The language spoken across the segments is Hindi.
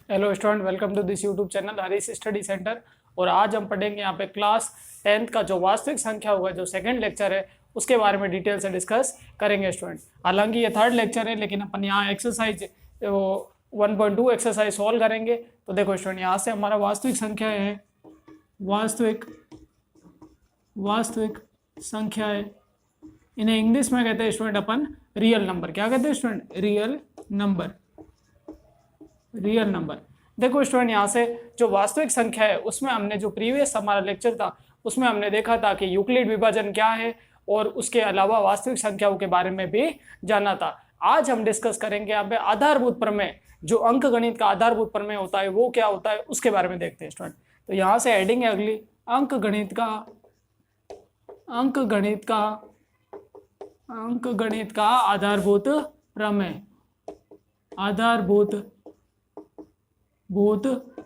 Hello student, welcome to this YouTube channel Harish study centre. और आज हम पढ़ेंगे यहाँ पे क्लास 10th का जो वास्तविक संख्या होगा, जो सेकंड लेक्चर है, उसके बारे में डिटेल से डिस्कस करेंगे स्टूडेंट। हालांकि ये थर्ड लेक्चर है, लेकिन अपन यहाँ एक्सरसाइज 1.2 एक्सरसाइज सॉल्व करेंगे। तो देखो स्टूडेंट, यहाँ से हमारा वास्तविक संख्या है, वास्तविक संख्या है, इन्हें इंग्लिश में कहते हैं स्टूडेंट अपन रियल नंबर। क्या कहते हैं स्टूडेंट? Real number. देखो स्टूडेंट, यहाँ से जो वास्तविक संख्या है उसमें हमने जो प्रीवियस हमारा लेक्चर था उसमें हमने देखा था कि यूक्लिड विभाजन क्या है, और उसके अलावा वास्तविक संख्याओं के बारे में भी जाना था। आज हम डिस्कस करेंगे यहाँ पे आधारभूत प्रमेय, जो अंक गणित का आधारभूत प्रमेय होता है वो क्या होता है उसके बारे में देखते हैं स्टूडेंट। तो यहाँ से हेडिंग है अगली, अंक गणित का आधारभूत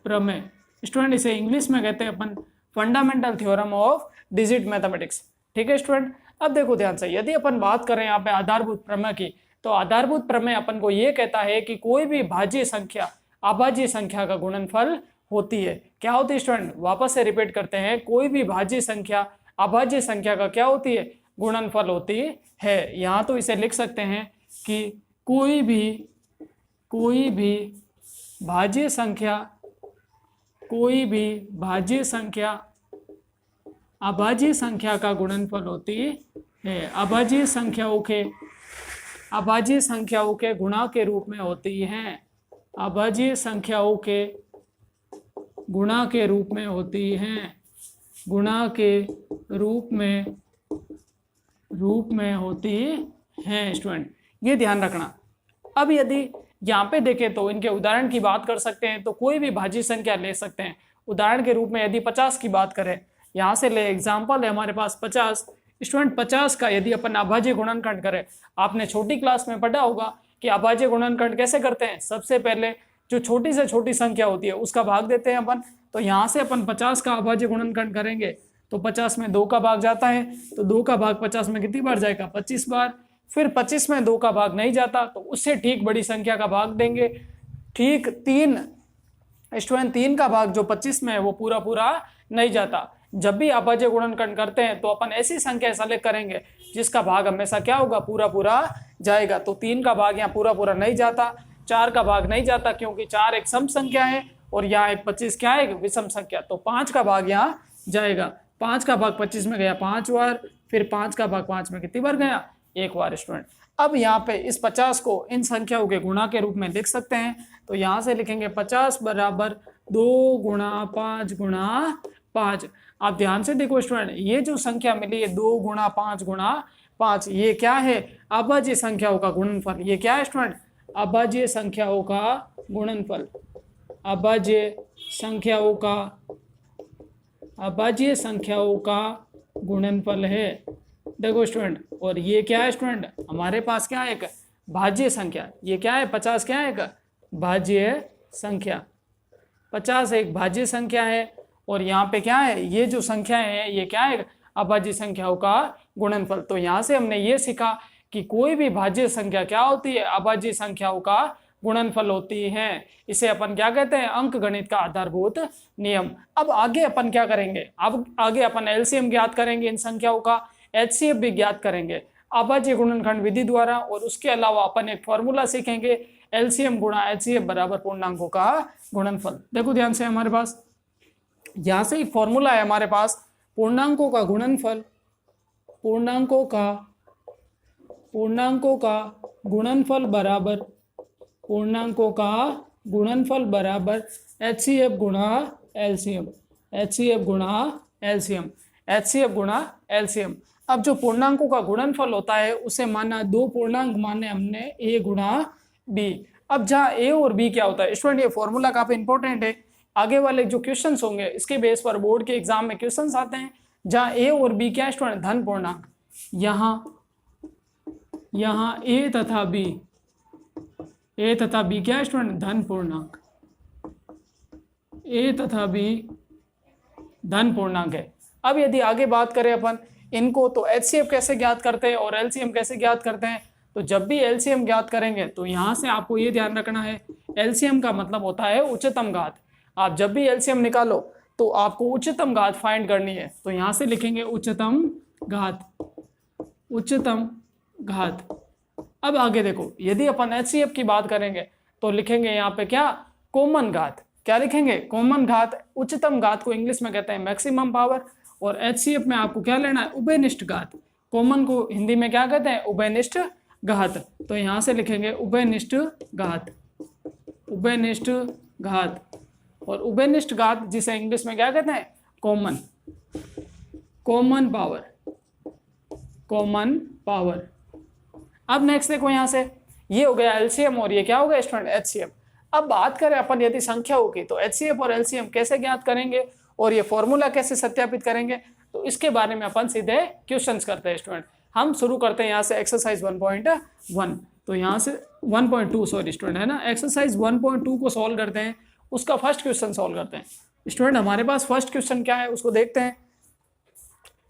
प्रमेय। स्टूडेंट, इसे इंग्लिश में कहते हैं अपन fundamental theorem of digit mathematics. ठीक है स्टूडेंट। अब देखो ध्यान से, यदि अपन बात करें यहाँ पे आधारभूत प्रमेय की, तो आधारभूत प्रमेय अपन को ये कहता है कि कोई भी भाज्य संख्या अभाज्य संख्या का गुणनफल होती है। क्या होती है स्टूडेंट? वापस से रिपीट करते हैं, कोई भी भाज्य संख्या अभाज्य संख्या का क्या होती है? गुणनफल होती है। यहाँ तो इसे लिख सकते हैं कि कोई भी भाज्य संख्या अभाज्य संख्या का गुणनफल होती है। अभाज्य संख्याओं के गुणा के रूप में होती हैं। अभाज्य संख्याओं के गुणा के रूप में होती हैं। गुणा के रूप में होती हैं स्टूडेंट, ये ध्यान रखना। अब यदि यहाँ पे देखें तो इनके उदाहरण की बात कर सकते हैं, तो कोई भी भाज्य संख्या ले सकते हैं। उदाहरण के रूप में यदि 50 की बात करें, यहाँ से ले एग्जाम्पल है हमारे पास 50। स्टूडेंट, 50 का यदि अपन अभाज्य गुणनखंड करें, आपने छोटी क्लास में पढ़ा होगा कि अभाज्य गुणनखंड कैसे करते हैं। सबसे पहले जो छोटी से छोटी संख्या होती है उसका भाग देते हैं अपन। तो यहाँ से अपन 50 का अभाज्य गुणनखंड करेंगे तो 50 में 2 का भाग जाता है, तो 2 का भाग 50 में कितनी बार जाएगा? 25 बार। फिर 25 में 2 का भाग नहीं जाता तो उससे ठीक बड़ी संख्या का भाग देंगे। ठीक 3 स्टूडेंट, 3 का भाग जो 25 में है वो पूरा नहीं जाता। जब भी अभाज्य गुणनखंड करते हैं तो अपन ऐसी संख्या सेलेक्ट करेंगे जिसका भाग हमेशा क्या होगा? पूरा जाएगा। तो 3 का भाग यहाँ पूरा नहीं जाता, 4 का भाग नहीं जाता क्योंकि 4 एक सम संख्या है और यहाँ एक 25 क्या है? एक विषम संख्या। तो 5 का भाग यहाँ जाएगा। 5 का भाग 25 में गया 5 बार, फिर 5 का भाग 5 में कितनी बार गया? 1 बार स्टूडेंट। अब यहाँ पे इस 50 को इन संख्याओं के गुणा के रूप में लिख सकते हैं। तो यहाँ से लिखेंगे 50 बराबर 2 गुणा 5 गुणा 5। आप ध्यान से देखो स्टूडेंट, ये जो संख्या मिली है 2 गुणा 5 गुणा 5, ये क्या है? अभाज्य संख्याओं का गुणनफल। ये क्या है स्टूडेंट? अभाज्य संख्याओं का गुणनफल। अभाज्य संख्याओं का गुणनफल है। देखो स्टूडेंट, और ये क्या है स्टूडेंट? हमारे पास क्या है? एक भाज्य संख्या। ये क्या है? 50 क्या है? एक भाज्य संख्या। 50 एक भाज्य संख्या है, और यहाँ पे क्या है? ये जो संख्या है ये क्या है? अभाज्य संख्याओं का गुणनफल। तो यहाँ से हमने ये सीखा कि कोई भी भाज्य संख्या क्या होती है? अभाज्य संख्याओं का गुणनफल होती है। इसे अपन क्या कहते हैं? अंक गणित का आधारभूत नियम। अब आगे अपन क्या करेंगे? अब आगे अपन एलसीएम ज्ञात करेंगे इन संख्याओं का, एचसीएफ भी ज्ञात करेंगे अभाज्य गुणनखंड विधि द्वारा, और उसके अलावा अपन एक फॉर्मूला सीखेंगे, एलसीएम गुणा एचसीएफ बराबर पूर्णांकों का गुणनफल। देखो ध्यान से, हमारे पास यहाँ से एक फॉर्मूला है हमारे पास, पूर्णांकों का गुणनफल बराबर एचसीएफ गुणा एलसीएम। अब जो पूर्णांकों का गुणनफल होता है उसे माना 2 पूर्णांक माने हमने a गुणा b। अब जहाँ a और b क्या होता है स्टूडेंट, ये फॉर्मूला काफी इंपॉर्टेंट है। आगे वाले जो क्वेश्चंस होंगे इसके बेस पर बोर्ड के एग्जाम में क्वेश्चंस आते हैं, जहाँ a और b क्या है स्टूडेंट? धन पूर्णांक। यहाँ a तथा b क्या है स्टूडेंट? धन पूर्णांक। a तथा b धन पूर्णांक है। अब यदि आगे बात करें अपन इनको, तो एचसीएफ कैसे ज्ञात करते हैं और एलसीएम कैसे ज्ञात करते हैं। तो जब भी एलसीएम ज्ञात करेंगे तो यहाँ से आपको ये ध्यान रखना है, एलसीएम का मतलब होता है उच्चतम घात। आप जब भी एलसीएम निकालो तो आपको उच्चतम घात फाइंड करनी है, तो यहां से लिखेंगे उच्चतम घात, उच्चतम घात। अब आगे देखो, यदि अपन एचसीएफ की बात करेंगे तो लिखेंगे यहाँ पे क्या, कॉमन घात। क्या लिखेंगे, कॉमन घात। उच्चतम घात को इंग्लिश में कहते हैं मैक्सिमम पावर, और एचसीएफ में आपको क्या लेना है, उभयनिष्ठ घात। कॉमन को हिंदी में क्या कहते हैं, उभयनिष्ठ घात। तो यहां से लिखेंगे उभयनिष्ठ घात, उभयनिष्ठ घात। और उभयनिष्ठ घात जिसे इंग्लिश में क्या कहते हैं, common, common power, common power. अब नेक्स्ट देखो, यहां से ये हो गया एलसीएम और ये क्या हो गया स्टूडेंट, एचसीएफ। अब बात करें अपन यदि संख्याओं की, तो एचसीएफ और एलसीएम कैसे ज्ञात करेंगे और ये फॉर्मूला कैसे सत्यापित करेंगे, तो इसके बारे में अपन सीधे क्वेश्चंस करते हैं स्टूडेंट। हम शुरू करते हैं यहाँ से एक्सरसाइज 1.1। तो यहाँ से 1.2 सॉरी स्टूडेंट है ना, एक्सरसाइज 1.2 को सॉल्व करते हैं। उसका फर्स्ट क्वेश्चन सॉल्व करते हैं स्टूडेंट। हमारे पास फर्स्ट क्वेश्चन क्या है उसको देखते हैं।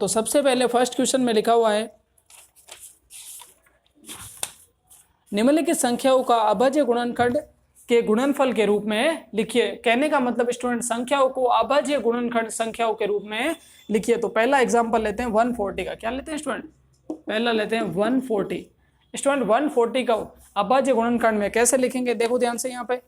तो सबसे पहले फर्स्ट क्वेश्चन में लिखा हुआ है, निम्नलिखित संख्याओं का अभाज्य गुणनखंड के गुणनफल के रूप में लिखिए। कहने का मतलब स्टूडेंट, संख्याओं को अभाज्य गुणनखंड संख्याओं के रूप में लिखिए। तो पहला एग्जांपल लेते हैं 140 का। क्या लेते हैं स्टूडेंट, पहला लेते हैं 140। स्टूडेंट 140 का अभाज्य गुणनखंड में कैसे लिखेंगे, देखो ध्यान से यहाँ पे।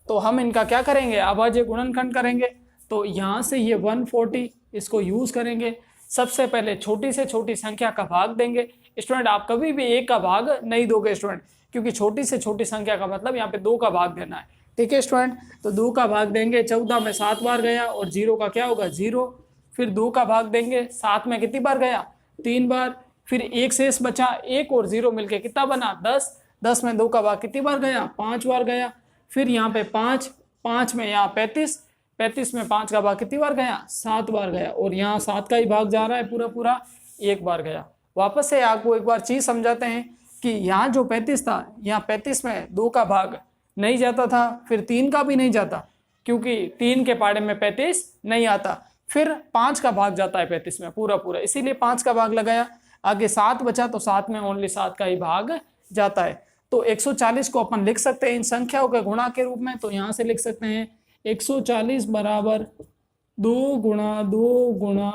तो हम इनका क्या करेंगे, अभाज्य गुणनखंड करेंगे। तो यहाँ से ये 140 इसको यूज करेंगे। सबसे पहले छोटी से छोटी संख्या का भाग देंगे। स्टूडेंट आप कभी भी एक का भाग नहीं दोगे स्टूडेंट, क्योंकि छोटी से छोटी संख्या का मतलब यहाँ पे 2 का भाग देना है। ठीक है स्टूडेंट, तो 2 का भाग देंगे। 14 में 7 बार गया और 0 का क्या होगा, 0। फिर 2 का भाग देंगे, 7 में कितनी बार गया, 3 बार। फिर 1 शेष बचा, 1 और 0 मिलके कितना बना, 10। 10 में 2 का भाग कितनी बार गया, 5 बार गया। फिर यहाँ पे 5 में यहाँ 35 में 5 का भाग कितनी बार गया, 7 बार गया। और यहाँ 7 का ही भाग जा रहा है पूरा पूरा, 1 बार गया। वापस से आपको एक बार चीज समझाते हैं कि यहाँ जो 35 था, यहाँ 35 में 2 का भाग नहीं जाता था, फिर 3 का भी नहीं जाता, क्योंकि 3 के पाड़े में 35 नहीं आता। फिर 5 का भाग जाता है 35 में पूरा पूरा, इसीलिए 5 का भाग लगाया। आगे 7 बचा, तो 7 में ओनली 7 का ही भाग जाता है। तो 140 को अपन लिख सकते हैं इन संख्याओं के गुणा के रूप में। तो यहाँ से लिख सकते हैं 140 बराबर 2 गुणा 2 गुणा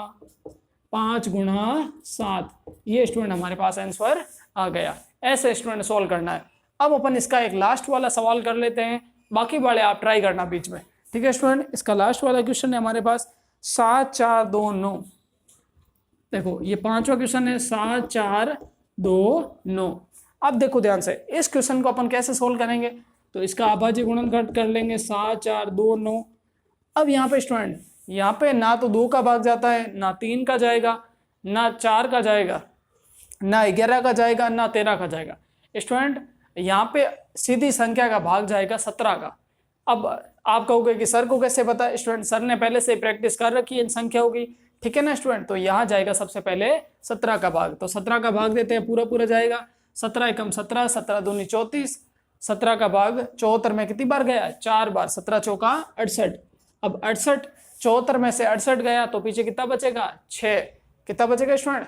5 गुणा 7। ये स्टूडेंट हमारे पास आंसर आ गया। ऐसे स्टूडेंट सॉल्व करना है। अब अपन इसका एक लास्ट वाला सवाल कर लेते हैं, बाकी वाले आप ट्राई करना बीच में। ठीक है स्टूडेंट, इसका लास्ट वाला क्वेश्चन है हमारे पास 7 4 2 9। देखो ये 5वां क्वेश्चन है, 7 4 2 9। अब देखो ध्यान से, इस क्वेश्चन को अपन कैसे सोल्व करेंगे, तो इसका अभाज्य गुणनखंड कर लेंगे 7 4 2 9। अब यहाँ पे स्टूडेंट, यहाँ पे ना तो 2 का भाग जाता है, ना 3 का जाएगा, ना 4 का जाएगा, ना 11 का जाएगा, ना 13 का जाएगा। स्टूडेंट यहाँ पे सीधी संख्या का भाग जाएगा 17 का। अब आप कहोगे कि सर को कैसे पता, स्टूडेंट सर ने पहले से प्रैक्टिस कर रखी है इन संख्याओं की। ठीक है ना स्टूडेंट, तो यहाँ जाएगा सबसे पहले 17 का भाग। तो 17 का भाग देते हैं, पूरा पूरा जाएगा। 17 एकम 17, 17 दूनी 34। 17 का भाग 74 में कितनी बार गया, 4 बार। 17 चौका 68। अब 68 74 में से 68 गया, तो पीछे कितना बचेगा, 6। कितना बचेगा स्टूडेंट,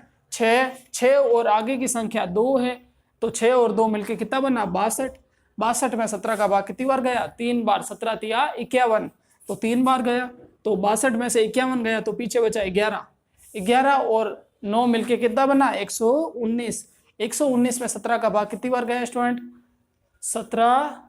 6 और आगे की संख्या 2 है, तो 6 और 2 मिलके कितना बना, 62। 62 में 17 का भाग कितनी बार गया, 3 बार। 17 तिया 51, तो 3 बार गया। तो 62 में से 51 गया, तो पीछे बचा 11। 11 और 9 मिलके कितना बना, 119। 119 में 17 का भाग कितनी बार गया स्टूडेंट, 17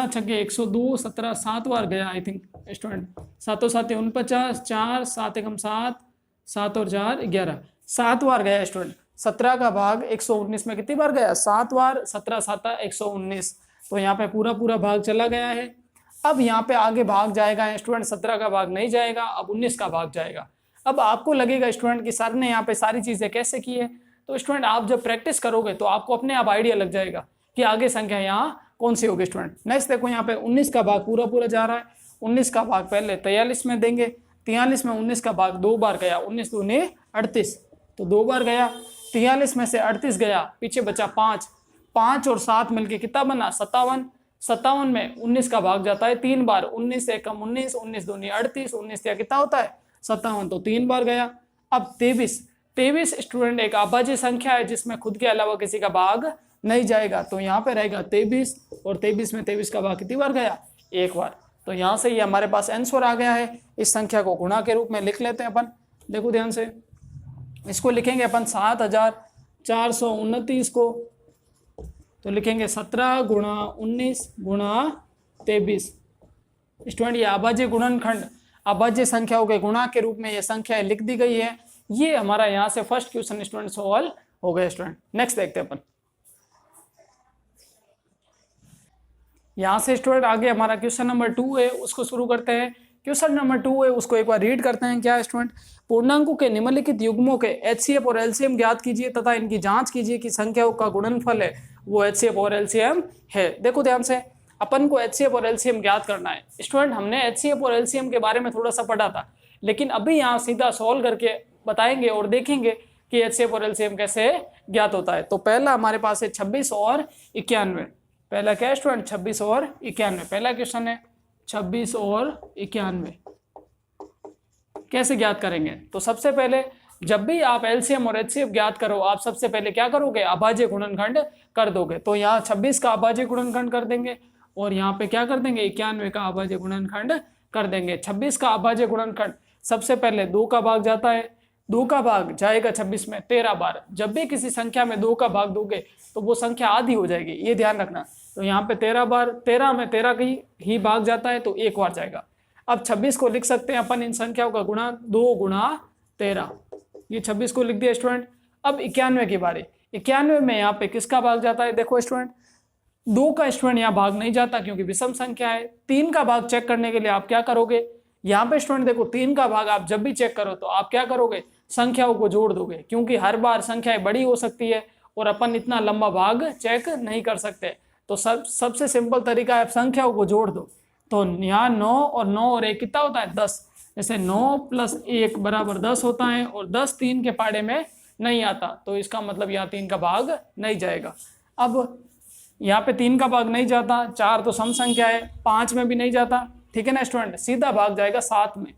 छके 102। 17 7 बार गया आई थिंक स्टूडेंट। 7 7 49, 4 7 एकम 7, 7 और 4 11, 7 बार गया स्टूडेंट। 17 का भाग 119 में कितनी बार गया, 7 बार। 17 7 119, तो यहाँ पे पूरा पूरा भाग चला गया है। अब यहाँ पे आगे भाग जाएगा स्टूडेंट, 17 का भाग नहीं जाएगा, अब 19 का भाग जाएगा। अब आपको लगेगा स्टूडेंट कि सर ने यहाँ पे सारी चीजें कैसे की है, तो स्टूडेंट आप जब प्रैक्टिस करोगे तो आपको अपने आप आइडिया लग जाएगा कि आगे संख्या यहाँ कौन सी होगी स्टूडेंट। नेक्स्ट देखो, यहाँ पे 19 का भाग पूरा पूरा जा रहा है। 19 का भाग पहले 43 में देंगे। 43 में 19 का भाग 2 बार गया, 19 दूनी 38, तो 2 बार गया। 43 में से 38 गया, पीछे बचा 5। 5 और 7 मिलके कितना बना, 57। 57 में 19 का भाग जाता है 3 बार। 19 एकम 19, 19 दूनी 38, 19 या कितना होता है, 57, तो 3 बार गया। अब 23 स्टूडेंट एक अभाज्य संख्या है जिसमें खुद के अलावा किसी का भाग नहीं जाएगा, तो यहाँ पे रहेगा 23, और 23 में 23 का भाग कितनी बार गया, एक बार। तो यहाँ से ये हमारे पास आंसर आ गया है। इस संख्या को गुणा के रूप में लिख लेते हैं अपन, देखो ध्यान से, इसको लिखेंगे अपन 7429 को, तो लिखेंगे 17 गुणा 19 गुणा 23। स्टूडेंट ये अभाज्य गुणनखंड अभाज्य संख्याओं के गुणा के रूप में ये संख्या लिख दी गई है। ये हमारा यहाँ से फर्स्ट क्वेश्चन स्टूडेंट सॉल्व हो गया। स्टूडेंट नेक्स्ट देखते हैं अपन, यहाँ से स्टूडेंट आगे हमारा क्वेश्चन नंबर 2 है, उसको शुरू करते हैं। क्वेश्चन नंबर 2 है, उसको एक बार रीड करते हैं। क्या है स्टूडेंट, पूर्णांकों के निम्नलिखित युग्मों के एचसीएफ और एलसीएम ज्ञात कीजिए तथा इनकी जांच कीजिए कि संख्याओं का गुणनफल है वो एचसीएफ और एलसीएम है। देखो ध्यान से, अपन को एचसीएफ और एलसीएम ज्ञात करना है। स्टूडेंट हमने एचसीएफ और एलसीएम के बारे में थोड़ा सा पढ़ा था, लेकिन अभी यहाँ सीधा सॉल्व करके बताएंगे और देखेंगे कि एचसीएफ और एलसीएम कैसे ज्ञात होता है। तो पहला हमारे पास है 26 और 91। पहला क्या है स्टूडेंट, 26 और 91। पहला क्वेश्चन है 26 और 91 कैसे ज्ञात करेंगे। तो सबसे पहले जब भी आप एलसीएम और एचसीएफ ज्ञात करो, आप सबसे पहले क्या करोगे, अभाज्य गुणनखंड कर दोगे। तो यहाँ 26 का अभाज्य गुणनखंड कर देंगे और यहाँ पे क्या कर देंगे, 91 का अभाज्य गुणनखंड कर देंगे। 26 का अभाज्य गुणनखंड सबसे पहले 2 का भाग जाता है, 2 का भाग जाएगा 26 में 13 बार। जब भी किसी संख्या में 2 का भाग दोगे तो वो संख्या आधी हो जाएगी, ये ध्यान रखना। तो यहाँ पे 13 बार, 13 में 13 की ही भाग जाता है तो एक बार जाएगा। अब 26 को लिख सकते हैं अपन इन संख्याओं का गुणा 2 गुणा 13, ये 26 को लिख दिया स्टूडेंट। अब 91 की बारी, 91 में यहाँ पे किसका भाग जाता है, देखो स्टूडेंट 2 का स्टूडेंट यहाँ भाग नहीं जाता क्योंकि विषम संख्या है। 3 का भाग चेक करने के लिए आप क्या करोगे, यहाँ पे स्टूडेंट देखो 3 का भाग आप जब भी चेक करो तो आप क्या करोगे, संख्याओं को जोड़ दोगे, क्योंकि हर बार संख्याएं बड़ी हो सकती है और अपन इतना लंबा भाग चेक नहीं कर सकते। तो सबसे सिंपल तरीका है, आप संख्याओं को जोड़ दो। तो यहाँ 9 और 9 और 1 कितना होता है, 10। जैसे 9 + 1 बराबर 10 होता है और 10 3 के पाड़े में नहीं आता, तो इसका मतलब यहाँ 3 का भाग नहीं जाएगा। अब यहाँ पे 3 का भाग नहीं जाता, 4 तो सम संख्या है, 5 में भी नहीं जाता, ठीक है ना स्टूडेंट। सीधा भाग जाएगा 7 में,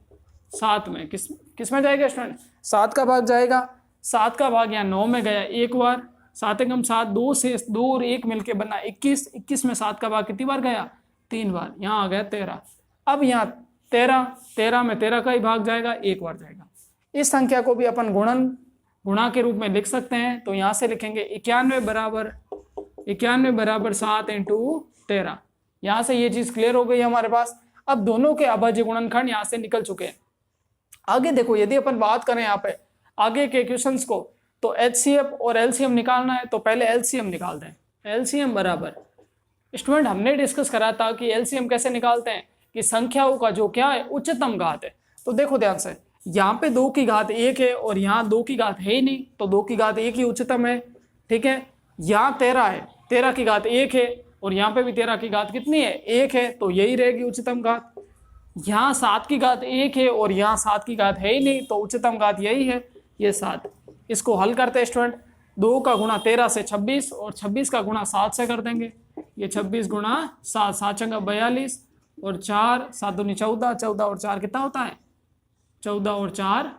7 में किस में जाएगा स्टूडेंट, 7 का भाग जाएगा। 7 का भाग यहाँ 9 में गया एक बार, 7 एकम 7, 2 से 2 और 1 मिलके बना 21, 21 में 7 का भाग कितनी बार गया, 3 बार, यहाँ आ गया 13। अब यहाँ 13 में 13 का ही भाग जाएगा, एक बार जाएगा। इस संख्या को भी अपन गुणा के रूप में लिख सकते हैं। तो यहाँ से लिखेंगे 91 बराबर 7 × 13। यहाँ से ये चीज़ क्लियर हो गई हमारे पास। अब दोनों के अभाज्य गुणनखंड यहाँ से निकल चुके हैं। आगे देखो, यदि अपन बात करें यहाँ पे आगे के क्वेश्चंस को, तो एचसीएफ और एलसीएम निकालना है, तो पहले एलसीएम निकालते हैं। एलसीएम बराबर, स्टूडेंट हमने डिस्कस करा था कि एलसीएम कैसे निकालते हैं, कि संख्याओं का जो क्या है, उच्चतम घात है। तो देखो ध्यान से, यहाँ पे 2 की घात 1 है और यहाँ 2 की घात है ही नहीं, तो 2 की घात 1 ही उच्चतम है, ठीक है। यहाँ 13 है, 13 की घात 1 है और यहाँ पे भी 13 की घात कितनी है, 1 है, तो यही रहेगी उच्चतम घात। यहाँ 7 की घात 1 है और यहाँ 7 की घात है ही नहीं, तो उच्चतम घात यही है, ये 7। इसको हल करते हैं स्टूडेंट, 2 का गुणा 13 से 26 और 26 का गुणा 7 से कर देंगे। ये 26 गुणा 7, 7 चंगा 42 और 4, 7 दूनी 14, 14 और 4 कितना होता है, 14 और 4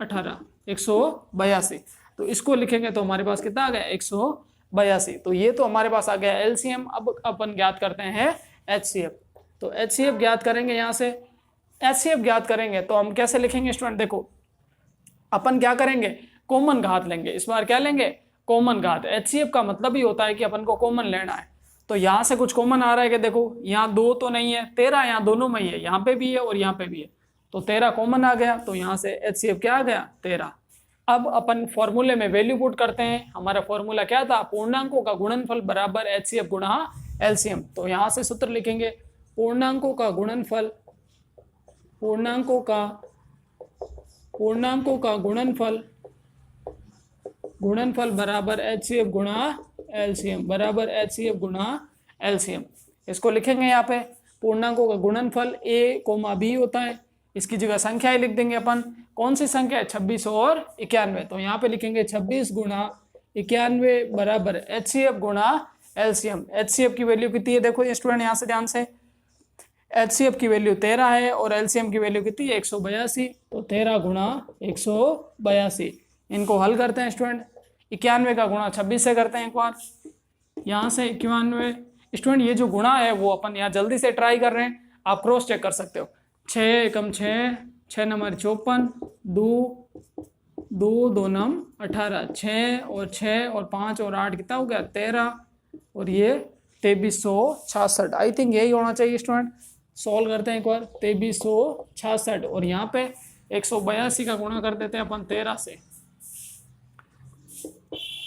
18, 182। तो इसको लिखेंगे तो हमारे पास कितना आ गया, 182। तो ये तो हमारे पास आ गया एलसीएम। अब अपन ज्ञात करते हैं एचसीएफ। तो एचसीएफ ज्ञात करेंगे, यहाँ से एचसीएफ ज्ञात करेंगे तो हम कैसे लिखेंगे स्टूडेंट, देखो अपन क्या करेंगे, कॉमन घात लेंगे। इस बार क्या लेंगे, कॉमन घात। एचसीएफ का मतलब ही होता है कि अपन को कॉमन लेना है। तो यहाँ से कुछ कॉमन आ रहा है कि देखो यहाँ 2 तो नहीं है, 13 यहाँ दोनों में ही है, यहाँ पे भी है और यहाँ पे भी है, तो 13 कॉमन आ गया। तो यहाँ से एचसीएफ क्या आ गया, 13। अब अपन फॉर्मूले में वैल्यू पुट करते हैं। हमारा फॉर्मूला क्या था, पूर्णांकों का गुणनफल बराबर एचसीएफ गुणा एलसीएम। तो यहाँ से सूत्र लिखेंगे, पूर्णांकों का गुणनफल बराबर एचसीएफ गुणा एलसीएम। इसको लिखेंगे यहाँ पे, पूर्णांकों का गुणनफल a, b होता है, इसकी जगह संख्याएं लिख देंगे अपन। कौन सी संख्या है, 26 और 91। तो यहाँ पे लिखेंगे 26 गुणा 91 बराबर एचसीएफ गुणा एलसीएम। एचसीएफ की वैल्यू कितनी है, देखो स्टूडेंट यहाँ से ध्यान से, एचसीएफ की वैल्यू 13 है और एलसीएम की वैल्यू कितनी है, 182। तो 13 गुणा 182। इनको हल करते हैं स्टूडेंट, 91 का गुणा 26 से करते हैं एक बार, यहाँ से 91। स्टूडेंट ये जो गुणा है वो अपन यहाँ जल्दी से ट्राई कर रहे हैं, आप क्रॉस चेक कर सकते हो। 6 एकम 6, 6 नंबर 54, 2 2 नम 18, 6 और 6 और 5 और 8 कितना हो गया 13, और ये 2366। आई थिंक यही होना चाहिए स्टूडेंट। सॉल्व करते हैं एक बार। 2366 और यहाँ पे 182 का गुणा कर देते हैं अपन 13 से।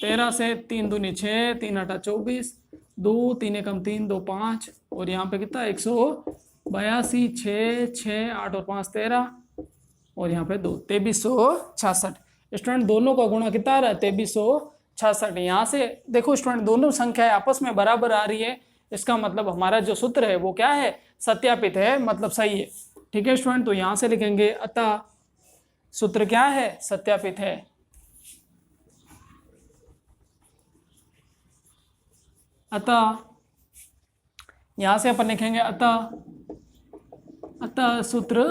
13 से 3 दूनी 6, 3 आटा 24, 2 3 एकम 3, 2 5, और यहाँ पे कितना 182, 6 6 8 और 5 13, और यहाँ पे 2 2366। स्टूडेंट दोनों का गुणा कितना आ रहा है 2366। यहाँ से देखो स्टूडेंट दोनों संख्याएं आपस में बराबर आ रही है, इसका मतलब हमारा जो सूत्र है वो क्या है सत्यापित है, मतलब सही है। ठीक है स्टूडेंट, तो यहाँ से लिखेंगे अतः सूत्र क्या है सत्यापित है। अतः यहाँ से अपन लिखेंगे अतः सूत्र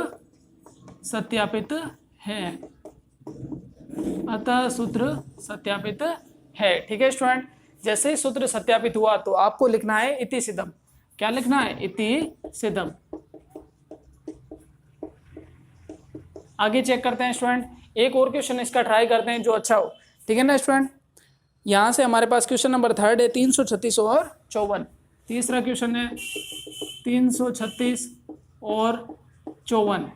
सत्यापित है। अतः सूत्र सत्यापित है। ठीक है स्टूडेंट, जैसे ही सूत्र सत्यापित हुआ तो आपको लिखना है इति सिद्धम। क्या लिखना है इति सिद्धम। आगे चेक करते हैं स्टूडेंट, एक और क्वेश्चन इसका ट्राई करते हैं जो अच्छा हो। ठीक है ना स्टूडेंट, यहाँ से हमारे पास क्वेश्चन नंबर 3 है 336 और 54। तीसरा क्वेश्चन है 336 और 54।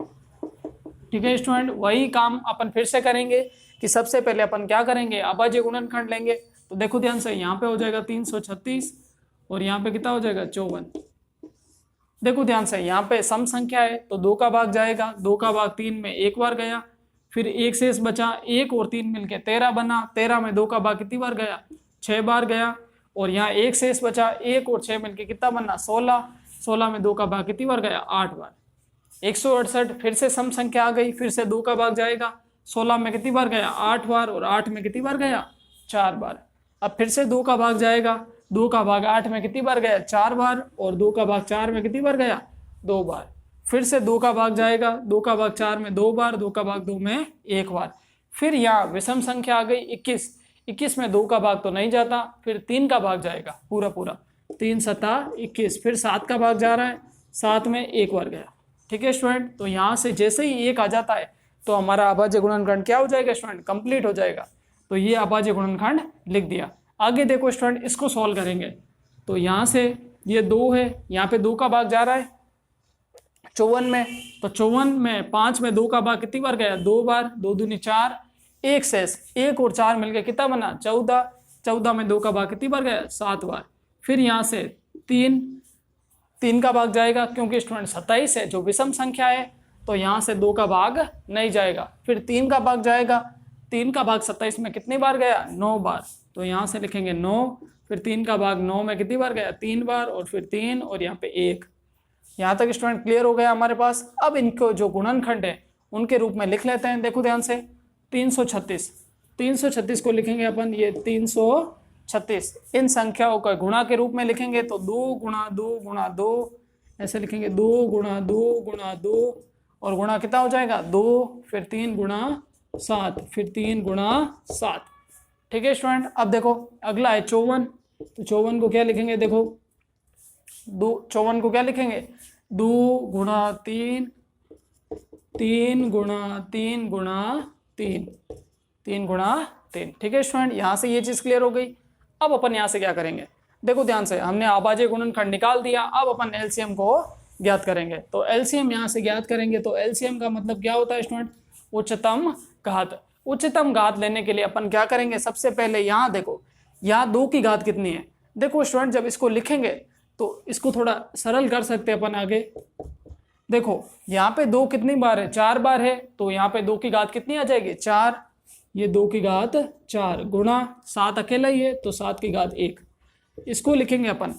ठीक है स्टूडेंट, वही काम अपन फिर से करेंगे कि सबसे पहले अपन क्या करेंगे अभाज्य गुणनखंड लेंगे। तो देखो ध्यान से, यहाँ पे हो जाएगा 336 और यहाँ पे कितना हो जाएगा 54। देखो ध्यान से, यहाँ पे सम संख्या है तो 2 का भाग जाएगा, 2 का भाग 3 में एक बार गया, फिर 1 शेष बचा, 1 और 3 मिलके 13 बना, 13 में 2 का भाग कितनी बार गया 6 बार गया, और यहाँ 1 शेष बचा, 1 और 6 मिलके कितना बना 16, 16 में 2 का भाग कितनी बार गया 8 बार। 168 फिर से सम संख्या आ गई, फिर से 2 का भाग जाएगा, 16 में कितनी बार गया 8 बार, और 8 में कितनी बार गया 4 बार। अब फिर से 2 का भाग जाएगा, 2 का भाग 8 में कितनी बार गया 4 बार, और 2 का भाग 4 में कितनी बार गया 2 बार। फिर से 2 का भाग जाएगा, 2 का भाग 4 में 2 बार, 2 का भाग 2 में 1 बार। फिर यहाँ विषम संख्या आ गई 21, 21 में 2 का भाग तो नहीं जाता, फिर 3 का भाग जाएगा पूरा पूरा, 3 सता 21, फिर 7 का भाग जा रहा है, 7 में 1 बार गया। ठीक है स्टूडेंट, तो यहाँ से जैसे ही 1 आ जाता है तो हमारा अभाज्य गुणनखंड क्या हो जाएगा स्टूडेंट कंप्लीट हो जाएगा। तो ये अभाज्य गुणनखंड लिख दिया। आगे देखो स्टूडेंट, इसको सॉल्व करेंगे तो यहाँ से ये 2 है, यहाँ पे 2 का भाग जा रहा है 54 में, तो 54 में 5 में 2 का भाग कितनी बार गया 2 बार, 2 दूनी 4, 1 शेष, 1 और 4 मिलके कितना बना 14, 14 में 2 का भाग कितनी बार गया 7 बार। फिर यहाँ से 3 का भाग जाएगा, क्योंकि स्टूडेंट 27 है जो विषम संख्या है, तो यहाँ से 2 का भाग नहीं जाएगा। फिर 3 का भाग जाएगा, 3 का भाग 27 में कितनी बार गया 9 बार, तो यहाँ से लिखेंगे 9, फिर 3 का भाग 9 में कितनी बार गया 3 बार, और फिर 3 और यहाँ पे 1। यहाँ तक स्टूडेंट क्लियर हो गया हमारे पास। अब इनको जो गुणनखंड है उनके रूप में लिख लेते हैं। देखो ध्यान से, 336 को लिखेंगे अपन ये 336, इन संख्याओं का गुणा के रूप में लिखेंगे तो 2 गुणा 2 गुणा 2 ऐसे लिखेंगे, 2 गुणा 2 गुणा 2, और गुणा कितना हो जाएगा 2, फिर 3 गुणा 7, फिर 3 गुणा 7। ठीक है स्टूडेंट, अब देखो अगला है 54, तो 54 को क्या लिखेंगे, देखो 54 को क्या लिखेंगे 2 गुणा 3, 3 गुणा 3 गुणा 3, 3 गुणा 3। ठीक है स्टूडेंट, यहाँ से ये चीज़ क्लियर हो गई। अब अपन यहाँ से क्या करेंगे, देखो ध्यान से, हमने अभाज्य गुणनखंड निकाल दिया, अब अपन एलसीएम को ज्ञात करेंगे। तो एलसीएम यहाँ से ज्ञात करेंगे, तो एलसीएम का मतलब क्या होता है स्टूडेंट उच्चतम घात। उच्चतम घात लेने के लिए अपन क्या करेंगे, सबसे पहले यहाँ देखो, यहाँ 2 की घात कितनी है। देखो स्टूडेंट, जब इसको लिखेंगे तो इसको थोड़ा सरल कर सकते हैं अपन आगे। देखो यहाँ पे 2 कितनी बार है 4 बार है, तो यहाँ पे 2 की घात कितनी आ जाएगी 4, ये 2 की घात 4 गुणा 7 अकेला ही है तो 7 की घात 1, इसको लिखेंगे अपन।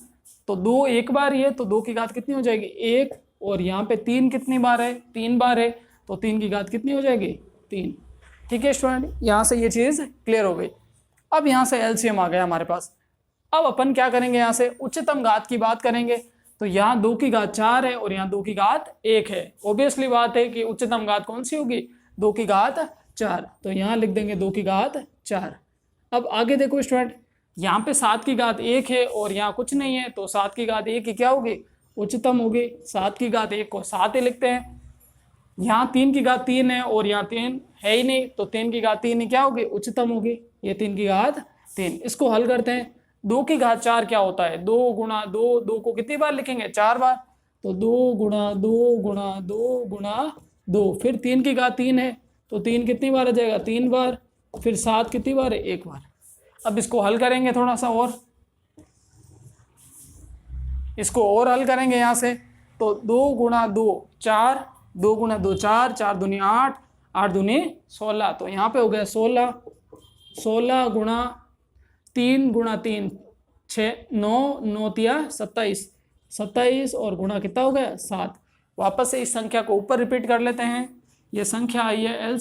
तो 2 एक बार ही है तो 2 की घात कितनी हो जाएगी 1, और यहाँ पे 3 कितनी बार है 3 बार है, तो 3 की घात कितनी हो जाएगी 3। ठीक है स्टूडेंट, यहाँ से ये चीज़ क्लियर हो गई। अब यहाँ से एलसीएम आ गया हमारे पास। अब अपन क्या करेंगे, यहाँ से उच्चतम घात की बात करेंगे। तो यहाँ 2 की घात 4 है और यहाँ 2 की घात 1 है। ऑब्वियसली बात है कि उच्चतम घात कौन सी होगी 2 की घात 4, तो यहाँ लिख देंगे 2 की घात 4। अब आगे देखो स्टूडेंट, यहाँ पे 7 की घात 1 है और यहाँ कुछ नहीं है, तो 7 की घात 1 की क्या होगी, उच्चतम होगी। 7 की घात 1 को 7 ही लिखते हैं। यहाँ 3 की घात 3 है और यहाँ 3 है ही नहीं, तो 3 की घात 3 ही क्या होगी, उच्चतम होगी। ये 3 की घात 3। इसको हल करते हैं। 2 की घात 4 क्या होता है, 2 गुणा 2, 2 को कितनी बार लिखेंगे, 4 बार, तो 2 गुणा 2 गुणा 2 गुणा 2। फिर 3 की घात 3 है, तो 3 कितनी बार आ जाएगा, 3 बार। फिर 7 कितनी बार है, 1 बार। अब इसको हल करेंगे थोड़ा सा और, इसको और हल करेंगे यहाँ से, तो 2 गुणा 2 4, 2 गुणा 2 4, 4 दूनी 8, 8 दूनी 16, तो यहाँ पे हो गया 16। 16 गुणा 3 गुणा 3 6, 9 9 तिया 27, 27 और गुणा कितना हो गया, 7। वापस से इस संख्या को ऊपर रिपीट कर लेते हैं। ये संख्या आई है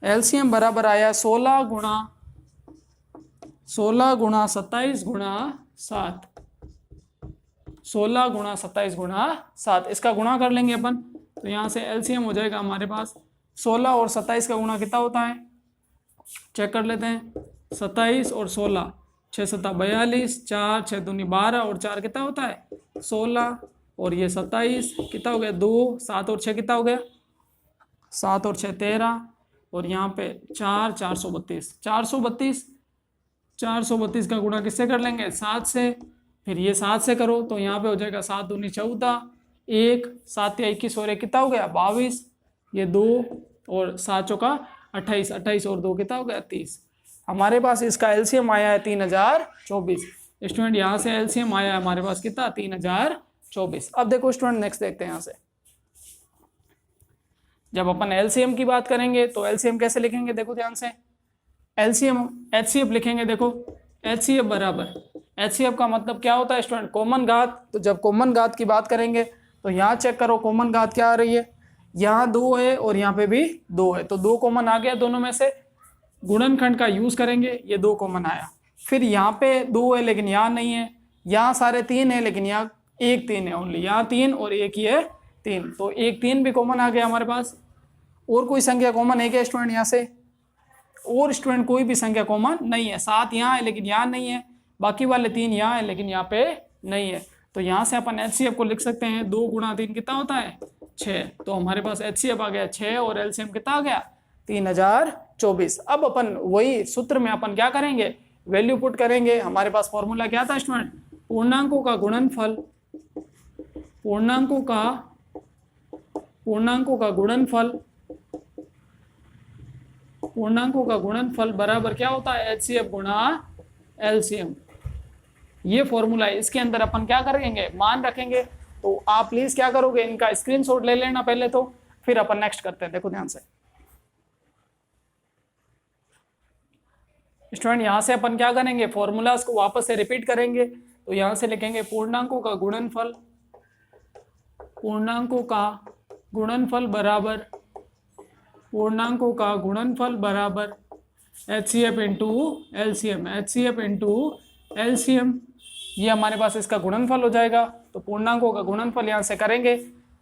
एलसीएम बराबर आया 16 गुणा 27 गुणा 7, 16 गुणा 27 गुणा 7। इसका गुणा कर लेंगे अपन, तो यहाँ से एलसीएम हो जाएगा हमारे पास 16 और 27 का गुणा कितना होता है, चेक कर लेते हैं। 27 और 16, 6 7 42, 4 6 दूनी 12 और 4 कितना होता है, 16, और ये 27 कितना हो गया, 2, 7 और 6 कितना हो गया, 7 और 6 13, और यहाँ पे 4 432, 432 का गुणा किससे कर लेंगे, 7 से। फिर ये 7 से करो, तो यहाँ पे हो जाएगा 7 दूनी 14, 1 7 या 21 और 1 कितना हो गया, 22, ये 2 और 7 चौका 28, 28 और 2 कितना हो गया, 30। हमारे पास इसका एलसीएम आया है 3024। स्टूडेंट यहाँ से एलसीएम आया है हमारे पास कितना, 3024। अब देखो स्टूडेंट नेक्स्ट देखते हैं। यहाँ से जब अपन एलसीएम की बात करेंगे तो एलसीएम कैसे लिखेंगे, देखो ध्यान से। एलसीएम एचसीएफ लिखेंगे। देखो एचसीएफ बराबर, एचसीएफ का मतलब क्या होता है स्टूडेंट, कॉमन घात। तो जब कॉमन घात की बात करेंगे तो यहाँ चेक करो कॉमन घात क्या आ रही है, यहाँ 2 है और यहाँ पे भी 2 है, तो 2 कॉमन आ गया दोनों में से। गुणनखंड का यूज करेंगे, ये 2 कॉमन आया। फिर यहाँ पे 2 है लेकिन यहाँ नहीं है, यहाँ सारे 3 है लेकिन यहाँ 1 3 है ओनली, यहाँ 3 और 1 ही है 3, तो 1 3 भी कॉमन आ गया हमारे पास। और कोई संख्या कॉमन है क्या स्टूडेंट यहाँ से, और स्टूडेंट कोई भी संख्या कॉमन नहीं है। 7 यहाँ है लेकिन यहाँ नहीं है, बाकी वाले 3 यहाँ है लेकिन यहाँ पे नहीं है, तो यहाँ से अपन एचसीएफ को लिख सकते हैं 2 गुणा 3 कितना होता है, 6। तो हमारे पास एचसीएफ आ गया 6 और एलसीएम कितना आ गया, 3024। अब अपन वही सूत्र में अपन क्या करेंगे, वैल्यू पुट करेंगे। हमारे पास फॉर्मूला क्या था स्टूडेंट, पूर्णांकों का गुणनफल, पूर्णांकों का गुणनफल बराबर क्या होता है, एचसीएफ गुणा एलसीएम। ये फॉर्मूला है, इसके अंदर अपन क्या करेंगे, मान रखेंगे। तो आप प्लीज क्या करोगे, इनका स्क्रीनशॉट ले लेना पहले, तो फिर अपन नेक्स्ट करते हैं। देखो ध्यान से स्टूडेंट, यहां से अपन क्या करेंगे, फॉर्मूलाज को वापस से रिपीट करेंगे। तो यहां से लिखेंगे पूर्णांकों का गुणनफल बराबर एचसीएफ इंटू एलसीएम। ये हमारे पास इसका गुणनफल हो जाएगा। तो पूर्णांकों का गुणनफल यहाँ से करेंगे,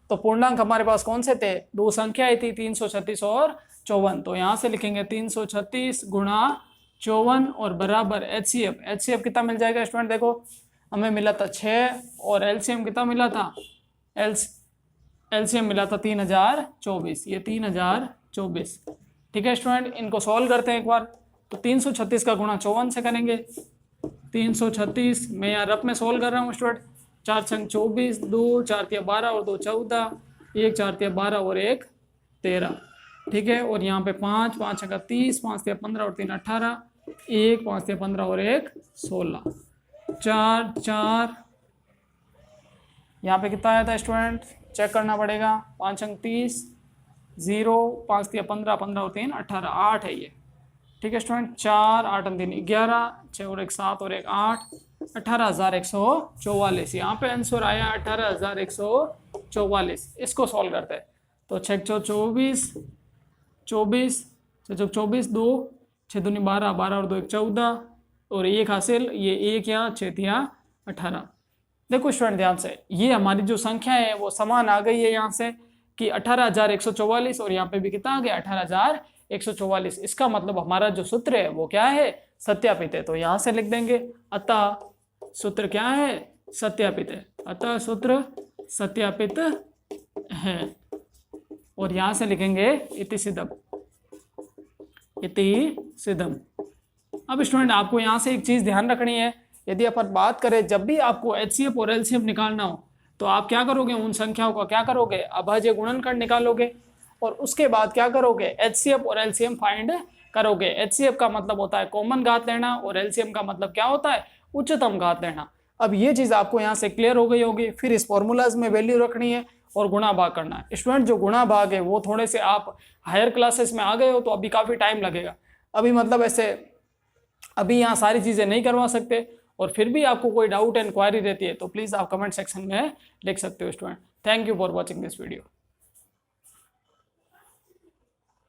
तो पूर्णांक हमारे पास कौन से थे, 2 संख्याएं थी, 336 और 54। तो यहाँ से लिखेंगे 336 गुणा 54 और बराबर एचसीएफ कितना मिल जाएगा स्टूडेंट, देखो हमें मिला था 6 और एलसीएम कितना मिला था, एलसीएम मिला था 3024, ये 3024। ठीक है स्टूडेंट, इनको सॉल्व करते हैं एक बार। तो 336 का गुणा 54 से करेंगे, 336 मैं यहाँ रफ में सॉल्व कर रहा हूँ स्टूडेंट। 4 छंग 24, 2 4 तिया 12 और 2 14, 1 4 तिया 12 और 1 13। ठीक है, और यहाँ पे 5 5 छंगा 30, 5 तिया 15 और 3 18, 1 5 तिया 15 और 1 16, 4 4। यहाँ पे कितना आया था स्टूडेंट, चेक करना पड़ेगा। 5 छंग 30, 0 5 तिया 15, 15 और 3 18, 8 है ये। ठीक है स्टूडेंट, 4 8 3 11, 6 और 1 7 और 1 8, 18,144। यहाँ पे आंसर आया 18,144। इसको सॉल्व करते हैं। तो 6 24 24, 6 24 2, 6 दूनी 12, 12 और 2 1 14 और 1 हासिल, ये 1 यहाँ 6 तिया 18। देखो स्टूडेंट ध्यान से, ये हमारी जो संख्या है वो समान आ गई है यहाँ से कि 18,144, और यहाँ पे भी कितना आ गया 18,144। इसका मतलब हमारा जो सूत्र है वो क्या है, सत्यापित है, तो यहाँ से लिख देंगे अतः सूत्र क्या है, सत्यापित है, अतः सूत्र सत्यापित है। और यहाँ से लिखेंगे इति सिद्धम, इति सिद्धम। अब स्टूडेंट आपको यहाँ से एक चीज़ ध्यान रखनी है, यदि अपन बात करें जब भी आपको HCF और LCM निकालना हो तो आप क्या करोगे, उन संख्याओं का क्या करोगे, अभाज्य गुणनखंड निकालोगे और उसके बाद क्या करोगे, HCF और LCM फाइंड करोगे। HCF का मतलब होता है कॉमन घात लेना और LCM का मतलब क्या होता है, उच्चतम घात लेना। अब ये चीज़ आपको यहाँ से क्लियर हो गई होगी। फिर इस फॉर्मूलाज में वैल्यू रखनी है और गुणा भाग करना है। स्टूडेंट जो गुणा भाग है वो थोड़े से आप हायर क्लासेस में आ गए हो तो अभी काफ़ी टाइम लगेगा, अभी मतलब ऐसे अभी यहाँ सारी चीज़ें नहीं करवा सकते। और फिर भी आपको कोई डाउट इंक्वायरी रहती है तो प्लीज़ आप कमेंट सेक्शन में लिख सकते हो student. Thank you for watching this video.